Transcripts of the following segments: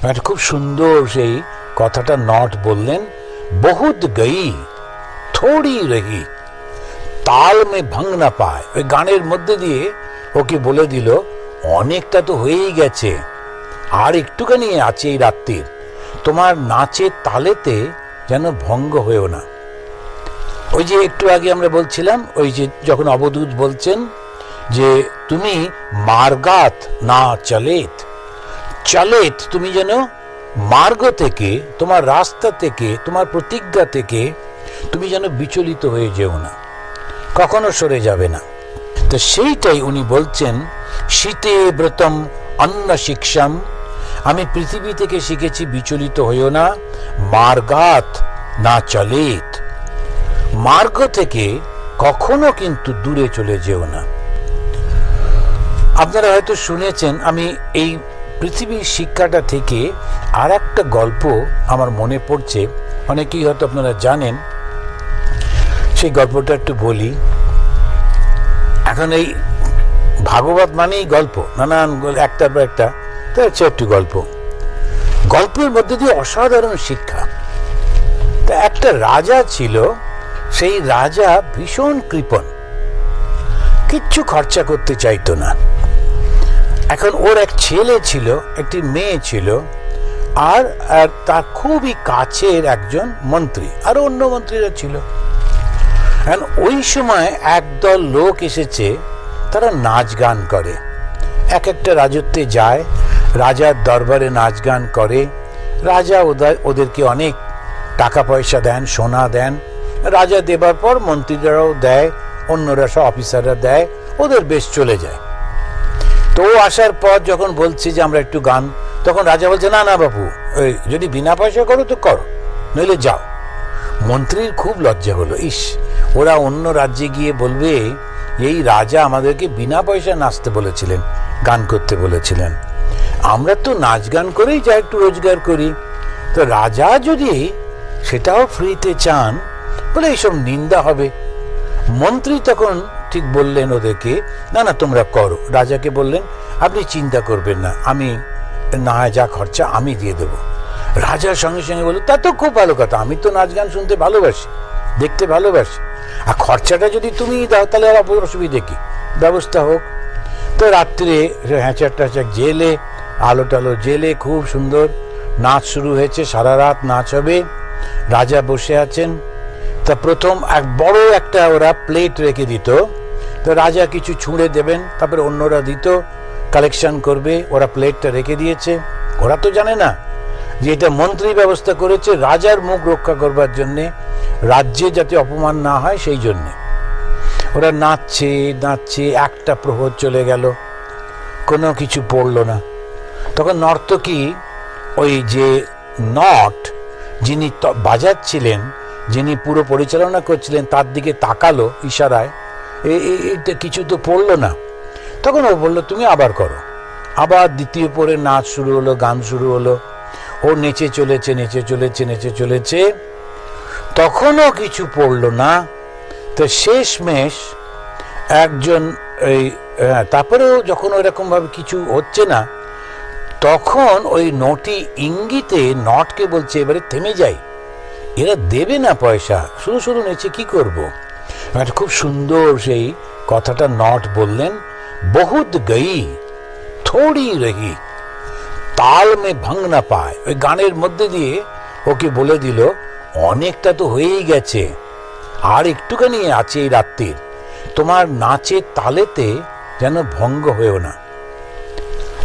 একটা খুব সুন্দর সেই কথাটা নট বললেন, বহুত গই থোড়ি রহি তাল মে ভঙ্গ না পায়। ওই গানের মধ্যে দিয়ে ওকে বলে দিল অনেকটা তো হয়েই গেছে, আর একটুখানি আছে এই রাত্রির, তোমার নাচের তালেতে যেন ভঙ্গ হয়েও না। ওই যে একটু আগে আমরা বলছিলাম, ওই যে যখন অবধূত বলছেন যে তুমি মার্গাত না চলেত, চলেত তুমি যেন মার্গ থেকে, তোমার রাস্তা থেকে, তোমার প্রতিজ্ঞা থেকে তুমি যেন বিচলিত হয়ে যেও না, কখনো সরে যাবে না। তো সেইটাই উনি বলছেন, শীতে ব্রতম অন্ন শিক্ষাম, আমি পৃথিবী থেকে শিখেছি বিচলিত হইও না, মার্গাত না চলেত, মার্গ থেকে কখনো কিন্তু দূরে চলে যেও না। আপনারা হয়তো শুনেছেন, আমি এই পৃথিবীর শিক্ষাটা থেকে আর একটা গল্প আমার মনে পড়ছে, অনেকেই হয়তো আপনারা জানেন, সেই গল্পটা একটু বলি। এখন এই ভাগবত মানেই গল্প, নানান একটার পর একটা, তো হচ্ছে একটু গল্প, গল্পের মধ্যে দিয়ে অসাধারণ শিক্ষা। তা একটা রাজা ছিল, সেই রাজা ভীষণ কৃপণ, কিচ্ছু খরচা করতে চাইতো না। এখন ওর এক ছেলে ছিল, একটি মেয়ে ছিল, আর তার খুবই কাছের একজন মন্ত্রী, আর অন্য মন্ত্রীরা ছিল। ওই সময় একদল লোক এসেছে, তারা নাচ গান করে, এক একটা রাজত্বে যায়, রাজার দরবারে নাচ গান করে, রাজা ওদেরকে অনেক টাকা পয়সা দেন, সোনা দেন, রাজা দেবার পর মন্ত্রীরাও দেয়, অন্যরা সব অফিসাররা দেয়, ওদের বেশ চলে যায়। তো আসার পর যখন বলছে যে আমরা একটু গান, তখন রাজা বলছে না না বাবু, ওই যদি বিনা পয়সা করো তো করো, নইলে যাও। মন্ত্রীর খুব লজ্জা হলো, ইস ওরা অন্য রাজ্যে গিয়ে বলবে এই রাজা আমাদেরকে বিনা পয়সা নাচতে বলেছিলেন, গান করতে বলেছিলেন, আমরা তো নাচ গান করেই যা একটু রোজগার করি, তো রাজা যদি সেটাও ফ্রিতে চান, বলে এইসব নিন্দা হবে। মন্ত্রী তখন ঠিক বললেন ওদেরকে, না না তোমরা করো। রাজাকে বললেন আপনি চিন্তা করবেন না, আমি না যা খরচা আমি দিয়ে দেবো। রাজার সঙ্গে সঙ্গে বলল তা তো খুব ভালো কথা, আমি তো নাচ গান শুনতে ভালোবাসি, দেখতে ভালোবাসি, আর খরচাটা যদি তুমি দাও তাহলে আর অসুবিধে কি, ব্যবস্থা হোক। তো রাত্রে হ্যাঁচার টাচার জেলে, আলো টালো জেলে খুব সুন্দর নাচ শুরু হয়েছে, সারা রাত নাচ হবে। রাজা বসে আছেন, তা প্রথম এক বড় একটা ওরা প্লেট রেখে দিত, তো রাজা কিছু ছুঁড়ে দেবেন, তারপরে অন্যরা দিত, কালেকশন করবে, ওরা প্লেটটা রেখে দিয়েছে। ওরা তো জানে না যে এটা মন্ত্রী ব্যবস্থা করেছে রাজার মুখ রক্ষা করবার জন্যে, রাজ্যে যাতে অপমান না হয় সেই জন্যে। ওরা নাচছে নাচছে, একটা প্রহর চলে গেল, কোনো কিছু পড়ল না। তখন নর্তকী ওই যে নট যিনি বাজাচ্ছিলেন, যিনি পুরো পরিচালনা করছিলেন, তার দিকে তাকালো ইশারায়, এটা কিছু তো পড়লো না। তখন ও বললো তুমি আবার করো। আবার দ্বিতীয় পরে নাচ শুরু হলো, গান শুরু হলো, ও নেচে চলেছে নেচে চলেছে নেচে চলেছে, তখনও কিছু পড়লো না। তো শেষমেশ একজন তারপরেও যখন ওইরকম ভাবে কিছু হচ্ছে না, তখন ওই নটি ইঙ্গিতে নটকে বলছে এবারে থেমে যাই, এরা দেবে না পয়সা, শুরু শুরু নেচে কি করব। একটা খুব সুন্দর সেই কথাটা নট বললেন, বহুত গই থোড়ি রহি তাল মে ভঙ্গ না পায়। ওই গানের মধ্যে দিয়ে ওকে বলে দিল অনেকটা তো হয়েই গেছে, আর একটুখানি আছে এই রাত্রির, তোমার নাচের তালেতে যেন ভঙ্গ হয়েও না।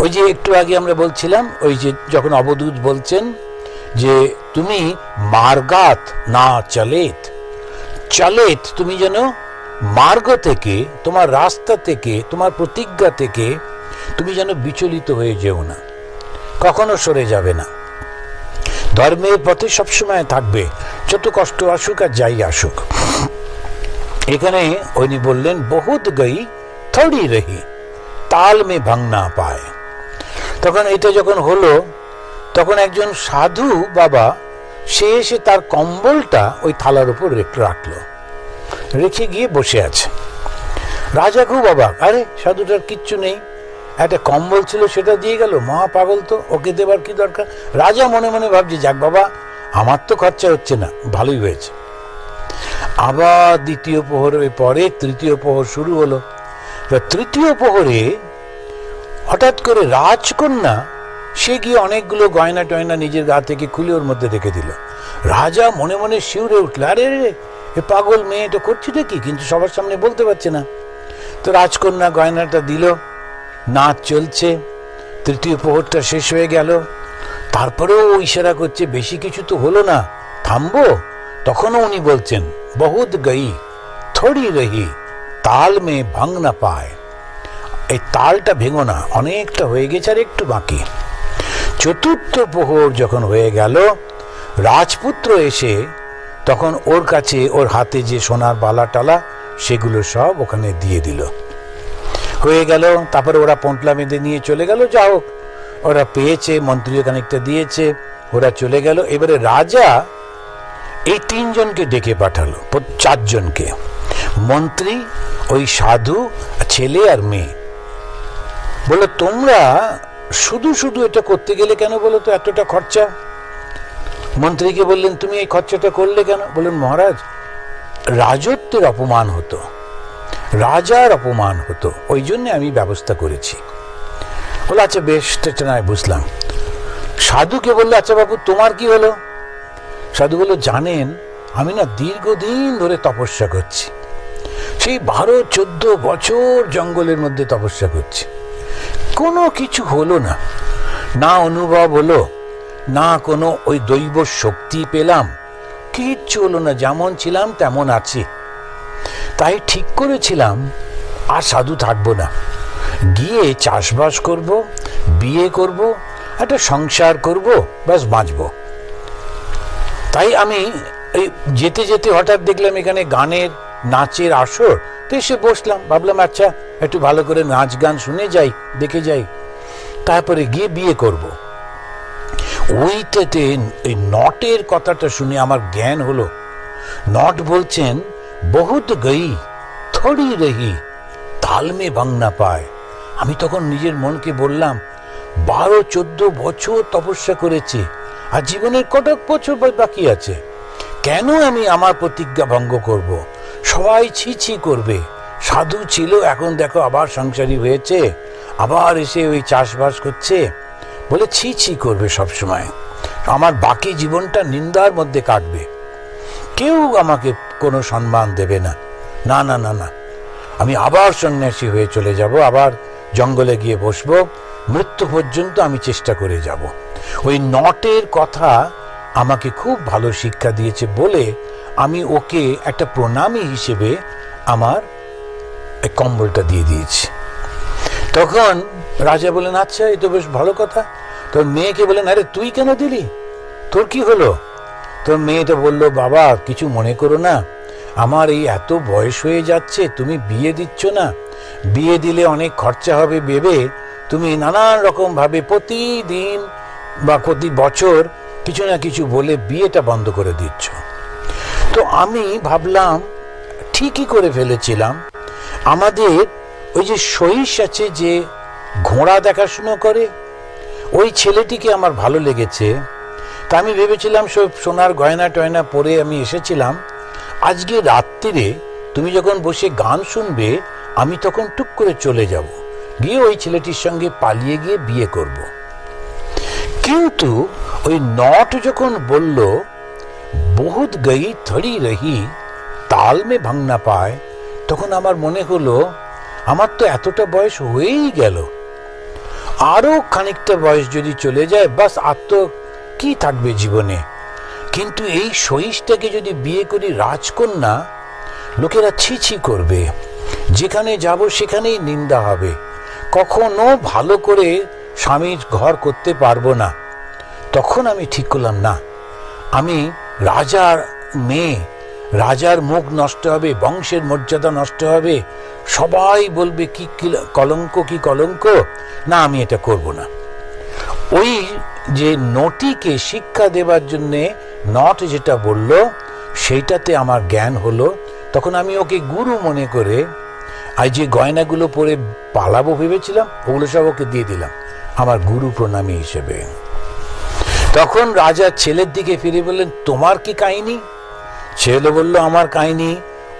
ওই যে একটু আগে আমরা বলছিলাম, ওই যে যখন অবধূত বলছেন যে তুমি মার্গাত না চলেত, চলেত তুমি যেন মার্গ থেকে, তোমার রাস্তা থেকে, তোমার প্রতিজ্ঞা থেকে তুমি যেন বিচলিত হয়ে যেও না, কখনো সরে যাবে না। ধর্মের পথে সবসময় থাকবে, যত কষ্ট আসুক আর যাই আসুক। এখানে উনি বললেন বহুত গই থোড়ি রহি তাল মে ভঙ্গ না পায়। তখন এটা যখন হলো, তখন একজন সাধু বাবা সে এসে তার কম্বলটা ওই থালার উপর রাখলো, রেখে গিয়ে বসে আছে। রাজা খুব অবাক, আরে সাধুটার কিচ্ছু নেই, একটা কম্বল ছিল সেটা দিয়ে গেল, মহা পাগল তো, ওকে দেবার কি দরকার। রাজা মনে মনে ভাবছে যাক বাবা, আমার তো খরচা হচ্ছে না, ভালোই হয়েছে। আবার দ্বিতীয় প্রহরের পরে তৃতীয় প্রহর শুরু হলো। তৃতীয় প্রহরে হঠাৎ করে রাজকন্যা সে গিয়ে অনেকগুলো গয়না টয়না নিজের গা থেকে খুলে ওর মধ্যে রেখে দিল। রাজা মনে মনে শিউরে উঠল, আরে রে এ পাগল মেয়ে এটা করছিটা কি, কিন্তু সবার সামনে বলতে পারছে না। তো রাজকন্যা গয়নাটা দিল, নাচ চলছে, তৃতীয় প্রহরটা শেষ হয়ে গেল। তারপরেও ও ইশারা করছে বেশি কিছু তো হলো না, থামবো। তখনও উনি বলছেন বহুত গই থোড়ি রহি তাল মে ভাঙ না পায়, এই তালটা ভেঙো না, অনেকটা হয়ে গেছে আর একটু বাকি। চতুর্থ প্রহর যখন হয়ে গেল, রাজপুত্র এসে তখন ওর কাছে ওর হাতে যে সোনার বালা টালা সেগুলো সব ওখানে দিয়ে দিল। হয়ে গেল, তারপরে ওরা পোঁটলা বেঁধে নিয়ে চলে গেল। যা হোক, ওরা পেয়েছে, মন্ত্রীও খানিকটা দিয়েছে, ওরা চলে গেল। এবারে রাজা এই তিনজনকে ডেকে পাঠালো, চারজনকে, মন্ত্রী, ওই সাধু, ছেলে আর মেয়ে। বলে তোমরা শুধু শুধু এটা করতে গেলে কেন বলো তো, এতটা খরচা। মন্ত্রীকে বললেন তুমি এই খরচাটা করলে কেন? বললেন মহারাজ, রাজত্বের অপমান হতো, রাজার অপমান হতো, ওই জন্য আমি ব্যবস্থা করেছি। বলে আচ্ছা বেশ, সেটা নয় বুঝলাম। সাধুকে বললে আচ্ছা বাবু তোমার কি হলো? সাধু বলল জানেন আমি না দীর্ঘদিন ধরে তপস্যা করছি, সেই 12-14 বছর জঙ্গলের মধ্যে তপস্যা করছি, কোনো কিছু হলো না, না অনুভব হলো, না কোনো ওই দৈব শক্তি পেলাম, কিচ্ছু হলো না, যেমন ছিলাম তেমন আছি। তাই ঠিক করেছিলাম আর সাধু থাকবো না, গিয়ে চাষবাস করব, বিয়ে করব, একটা সংসার করব, ব্যাস বাঁচব। তাই আমি এই যেতে যেতে হঠাৎ দেখলাম এখানে গানের নাচের আসর, তো এসে বসলাম, ভাবলাম আচ্ছা একটু ভালো করে নাচ গান শুনে যাই, দেখে যাই, তারপরে গিয়ে বিয়ে করব। ওইটাতে এই নটের কথাটা শুনে আমার জ্ঞান হলো। নট বলছেন বহুত গই থোড়ি রহি তাল মে ভাঙ না পায়। আমি তখন নিজের মনকে বললাম 12-14 বছর তপস্যা করেছি, আর জীবনের কতক বছর বাকি আছে, কেন আমি আমার প্রতিজ্ঞা ভঙ্গ করব? সবাই ছি ছি করবে, সাধু ছিল এখন দেখো আবার সংসারী হয়েছে, আবার এসে ওই চাষবাস করছে, বলে ছি ছি করবে, সবসময় আমার বাকি জীবনটা নিন্দার মধ্যে কাটবে, কেউ আমাকে কোনো সম্মান দেবে না। না না না না, আমি আবার সন্ন্যাসী হয়ে চলে যাব, আবার জঙ্গলে গিয়ে বসবো, মৃত্যু পর্যন্ত আমি চেষ্টা করে যাব। ওই নটের কথা আমাকে খুব ভালো শিক্ষা দিয়েছে বলে আমি ওকে একটা প্রণামী হিসেবে আমার কম্বলটা দিয়ে দিয়েছি। তখন রাজা বলেন আচ্ছা এই তো বেশ ভালো কথা। তোর মেয়েকে বলেন আরে তুই কেন দিলি, তোর কি হলো? তোর মেয়েটা বলল বাবা কিছু মনে করো না, আমার এই এত বয়স হয়ে যাচ্ছে, তুমি বিয়ে দিচ্ছ না, বিয়ে দিলে অনেক খরচা হবে ভেবে তুমি নানান রকম ভাবে প্রতিদিন বা প্রতি বছর কিছু না কিছু বলে বিয়েটা বন্ধ করে দিচ্ছ। তো আমি ভাবলাম ঠিকই করে ফেলেছিলাম। আমাদের ওই যে সহিস আছে যে ঘোড়া দেখাশুনো করে, ওই ছেলেটিকে আমার ভালো লেগেছে। তা আমি ভেবেছিলাম সব সোনার গয়না টয়না পরে আমি এসেছিলাম, আজকে রাত্রিরে তুমি যখন বসে গান শুনবে আমি তখন টুক করে চলে যাব, গিয়ে ওই ছেলেটির সঙ্গে পালিয়ে গিয়ে বিয়ে করব। কিন্তু ওই নট যখন বলল বহুত গই থড়ি রহি তাল মে ভাঙ না পায়, তখন আমার মনে হলো আমার তো এতটা বয়স হয়েই গেল, আরো খানিকটা বয়স যদি চলে যায় বাস আর তো কি থাকবে জীবনে। কিন্তু এই সহিসটাকে যদি বিয়ে করি রাজকন্যা, লোকেরা ছি ছি করবে, যেখানে যাব সেখানেই নিন্দা হবে, কখনো ভালো করে স্বামীর ঘর করতে পারবো না। তখন আমি ঠিক করলাম না, আমি রাজার মেয়ে, রাজার মুখ নষ্ট হবে, বংশের মর্যাদা নষ্ট হবে, সবাই বলবে কি কলঙ্ক, কি কলঙ্ক, না আমি এটা করব না। ওই যে নটিকে শিক্ষা দেবার জন্যে নট যেটা বলল সেইটাতে আমার জ্ঞান হলো। তখন আমি ওকে গুরু মনে করে আর যে গয়নাগুলো পরে পালাবো ভেবেছিলাম ওগুলো সব ওকে দিয়ে দিলাম আমার গুরু প্রণামী হিসেবে। তখন রাজা ছেলের দিকে ফিরে বললেন, তোমার কি কাহিনী? ছেলে বলল, আমার কাহিনী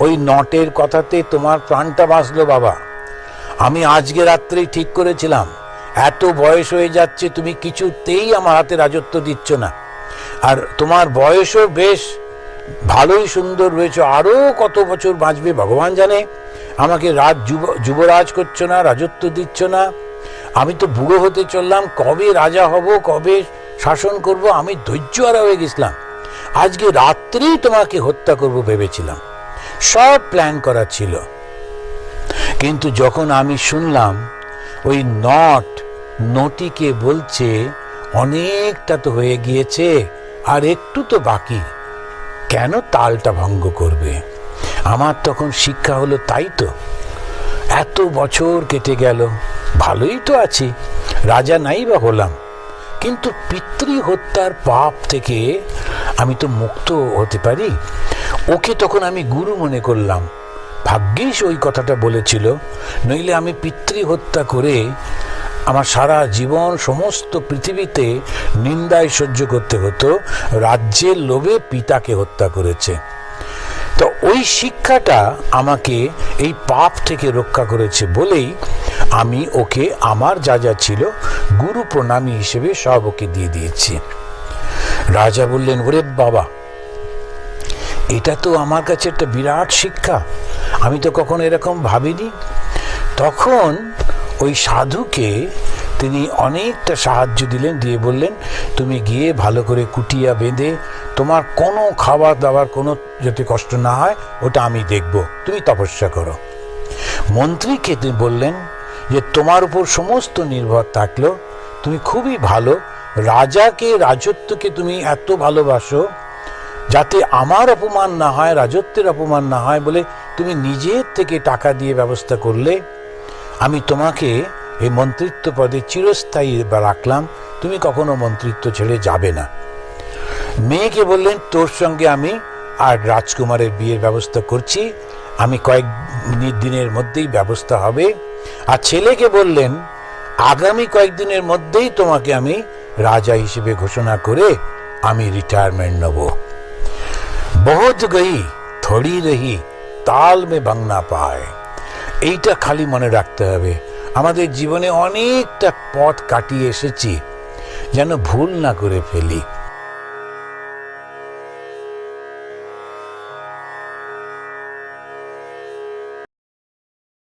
ওই নটের কথাতে তোমার প্রাণটা বাঁচলো বাবা। আমি আজকে রাত্রেই ঠিক করেছিলাম, এত বয়স হয়ে যাচ্ছে, তুমি কিছুতেই আমার হাতে রাজত্ব দিচ্ছ না, আর তোমার বয়সও বেশ ভালোই সুন্দর রয়েছে, আরো কত বছর বাঁচবে ভগবান জানে, আমাকে যুবরাজ করছো না, রাজত্ব দিচ্ছ না, আমি তো বুড়ো হতে চললাম, কবে রাজা হব, কবে শাসন করব, আমি ধৈর্যহারা হয়ে গেছিলাম, আজকে রাত্রেই তোমাকে হত্যা করব ভেবেছিলাম, সব প্ল্যান করা ছিল। কিন্তু যখন আমি শুনলাম ওই নটিকে বলছে অনেকটা তো হয়ে গিয়েছে, আর একটু তো বাকি, কেন তালটা ভঙ্গ করবে? আমার তখন শিক্ষা হলো, তাই তো, এত বছর কেটে গেল, ভালোই তো আছি, রাজা নাই বা হলাম, কিন্তু পিতৃ হত্যার পাপ থেকে আমি তো মুক্ত হতে পারি। ওকে তখন আমি গুরু মনে করলাম, ভাগ্যিস ওই কথাটা বলেছিল, নইলে আমি পিতৃ হত্যা করে আমার সারা জীবন সমস্ত পৃথিবীতে নিন্দায় সহ্য করতে হতো, রাজ্যের লোভে পিতাকে হত্যা করেছে। তো ওই শিক্ষাটা আমাকে এই পাপ থেকে রক্ষা করেছে বলেই আমি ওকে আমার যা যা ছিল গুরু প্রণামী হিসেবে সব ওকে দিয়ে দিয়েছি। রাজা বললেন, ওরে বাবা, এটা তো আমার কাছে একটা বিরাট শিক্ষা, আমি তো কখনো এরকম ভাবিনি। তখন ওই সাধুকে তিনি অনেকটা সাহায্য দিলেন, দিয়ে বললেন, তুমি গিয়ে ভালো করে কুটিয়া বেঁধে তোমার কোনো খাবার দাবার কোনো যাতে কষ্ট না হয় ওটা আমি দেখব, তুমি তপস্যা করো। মন্ত্রীকে তিনি বললেন যে তোমার উপর সমস্ত নির্ভর থাকলো, তুমি খুবই ভালো, রাজাকে রাজত্বকে তুমি এত ভালোবাসো, যাতে আমার অপমান না হয়, রাজত্বের অপমান না হয় বলে তুমি নিজের থেকে টাকা দিয়ে ব্যবস্থা করলে, আমি তোমাকে এই মন্ত্রিত্ব পদে চিরস্থায়ী রাখলাম, তুমি কখনো মন্ত্রিত্ব ছেড়ে যাবে না। মেয়েকে বললেন, তোর সঙ্গে আমি আর রাজকুমারের বিয়ের ব্যবস্থা করছি, আমি কয়েক দিনের মধ্যেই ব্যবস্থা হবে। আর ছেলেকে বললেন, আগামী কয়েকদিনের মধ্যেই তোমাকে আমি রাজা হিসেবে ঘোষণা করে আমি রিটায়ারমেন্ট নেব। বহুত গই থোড়ি রহি তাল মে ভঙ্গ না পায়, এইটা খালি মনে রাখতে হবে। আমাদের জীবনে অনেকটা পথ কাটিয়ে এসেছি, যেন ভুল না করে ফেলি।